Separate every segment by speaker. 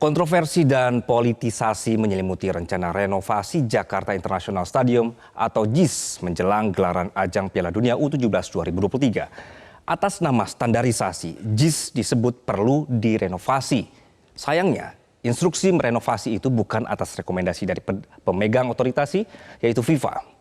Speaker 1: Kontroversi dan politisasi menyelimuti rencana renovasi Jakarta International Stadium atau JIS menjelang gelaran ajang Piala Dunia U17 2023. Atas nama standarisasi, JIS disebut perlu direnovasi. Sayangnya, instruksi merenovasi itu bukan atas rekomendasi dari pemegang otoritasi, yaitu FIFA.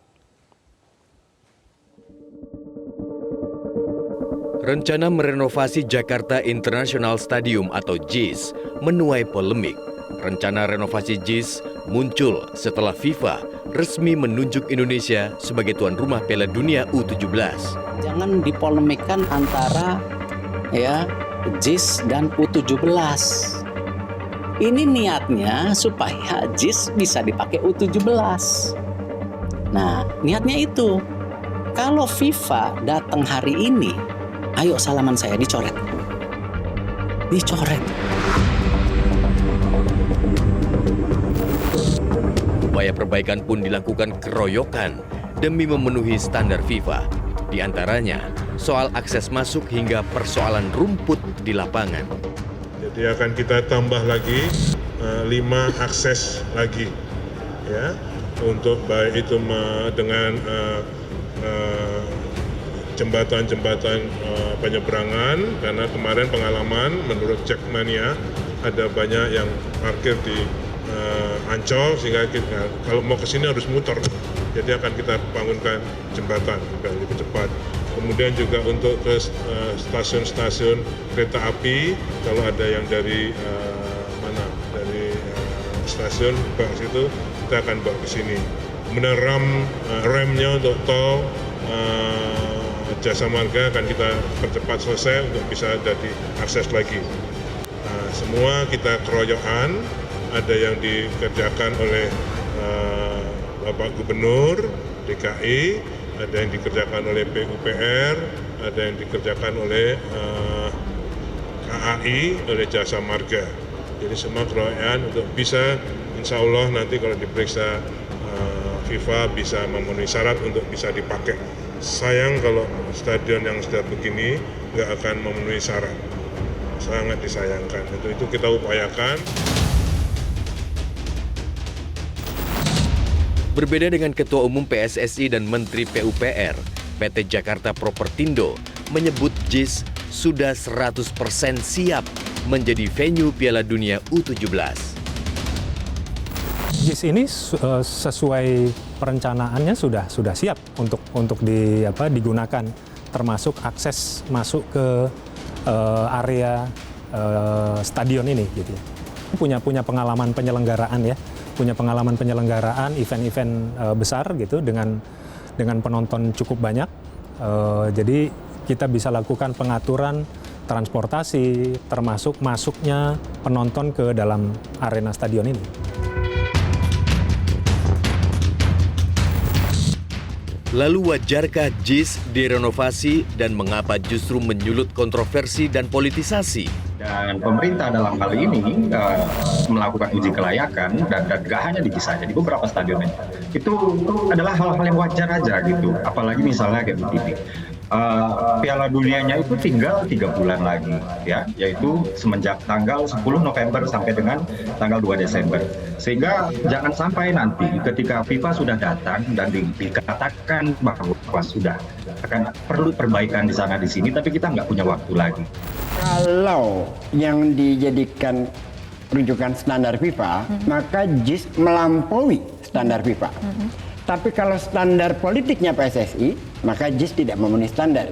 Speaker 2: Rencana merenovasi Jakarta International Stadium atau JIS menuai polemik. Rencana renovasi JIS muncul setelah FIFA resmi menunjuk Indonesia sebagai tuan rumah Piala Dunia U17.
Speaker 3: Jangan dipolemikkan antara JIS dan U17. Ini niatnya supaya JIS bisa dipakai U17. Nah, niatnya itu. Kalau FIFA datang hari ini, ayo salaman saya dicoret. Dicoret.
Speaker 2: Upaya perbaikan pun dilakukan keroyokan demi memenuhi standar FIFA. Di antaranya soal akses masuk hingga persoalan rumput di lapangan.
Speaker 4: Jadi akan kita tambah lagi 5 akses lagi ya untuk baik itu dengan jembatan-jembatan penyeberangan, karena kemarin pengalaman menurut Jackmania ada banyak yang parkir di Ancol sehingga kita, kalau mau ke sini harus muter. Jadi akan kita bangunkan jembatan juga lebih cepat. Kemudian juga untuk ke stasiun-stasiun kereta api, kalau ada yang dari dari stasiun ke situ, kita akan bawa ke sini. Kemudian remnya untuk tol Jasa Marga akan kita percepat selesai untuk bisa jadi akses lagi. Nah, semua kita keroyokan, ada yang dikerjakan oleh Bapak Gubernur DKI, ada yang dikerjakan oleh PUPR, ada yang dikerjakan oleh KAI, oleh Jasa Marga. Jadi semua keroyokan untuk bisa, insya Allah nanti kalau diperiksa FIFA bisa memenuhi syarat untuk bisa dipakai. Sayang kalau stadion yang sudah begini nggak akan memenuhi syarat. Sangat disayangkan. Itu kita upayakan.
Speaker 2: Berbeda dengan Ketua Umum PSSI dan Menteri PUPR, PT Jakarta Propertindo menyebut JIS sudah 100% siap menjadi venue Piala Dunia U17.
Speaker 5: JIS ini sesuai perencanaannya sudah siap untuk digunakan, termasuk akses masuk ke area stadion ini gitu. Punya pengalaman penyelenggaraan event-event besar gitu dengan penonton cukup banyak. Jadi kita bisa lakukan pengaturan transportasi termasuk masuknya penonton ke dalam arena stadion ini.
Speaker 2: Lalu wajarkah JIS direnovasi dan mengapa justru menyulut kontroversi dan politisasi?
Speaker 6: Dan pemerintah dalam hal ini melakukan uji kelayakan dan gak hanya di JIS saja, di beberapa stadion itu adalah hal-hal yang wajar aja gitu. Apalagi misalnya kayak begini. Piala Dunianya itu tinggal 3 bulan lagi ya, yaitu semenjak tanggal 10 November sampai dengan tanggal 2 Desember. Sehingga jangan sampai nanti ketika FIFA sudah datang dan dikatakan bahwa sudah akan perlu perbaikan di sana di sini, tapi kita nggak punya waktu lagi.
Speaker 7: Kalau yang dijadikan rujukan standar FIFA, maka JIS melampaui standar FIFA. Tapi kalau standar politiknya PSSI, maka JIS tidak memenuhi standar.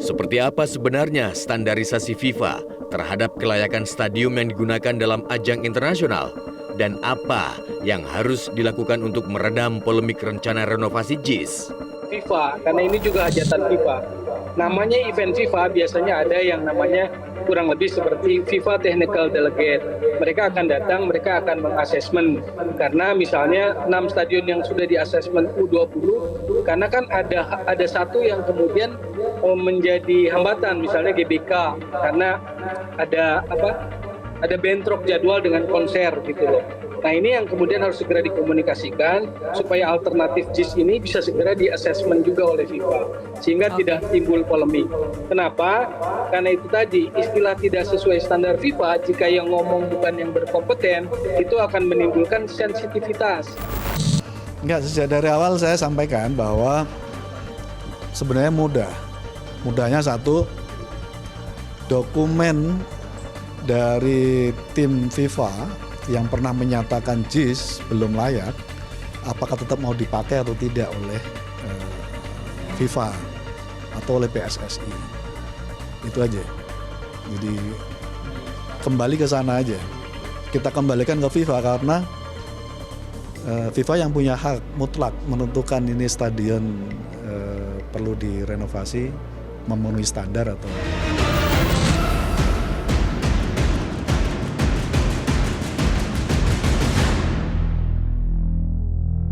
Speaker 2: Seperti apa sebenarnya standarisasi FIFA terhadap kelayakan stadium yang digunakan dalam ajang internasional? Dan apa yang harus dilakukan untuk meredam polemik rencana renovasi JIS?
Speaker 8: FIFA, karena ini juga hajatan FIFA. Namanya event FIFA, biasanya ada yang namanya kurang lebih seperti FIFA Technical Delegate. Mereka akan datang, mereka akan mengasesmen. Karena misalnya 6 stadion yang sudah diasesmen U20, karena kan ada satu yang kemudian menjadi hambatan, misalnya GBK, karena ada ada bentrok jadwal dengan konser gitu loh. Nah ini yang kemudian harus segera dikomunikasikan supaya alternatif JIS ini bisa segera di-assessment juga oleh FIFA sehingga tidak timbul polemik. Kenapa? Karena itu tadi istilah tidak sesuai standar FIFA jika yang ngomong bukan yang berkompeten itu akan menimbulkan sensitivitas.
Speaker 9: Enggak, sejak dari awal saya sampaikan bahwa sebenarnya mudahnya satu, dokumen dari tim FIFA yang pernah menyatakan JIS belum layak, apakah tetap mau dipakai atau tidak oleh FIFA atau oleh PSSI. Itu aja. Jadi kembali ke sana aja. Kita kembalikan ke FIFA karena FIFA yang punya hak mutlak menentukan ini stadion perlu direnovasi, memenuhi standar atau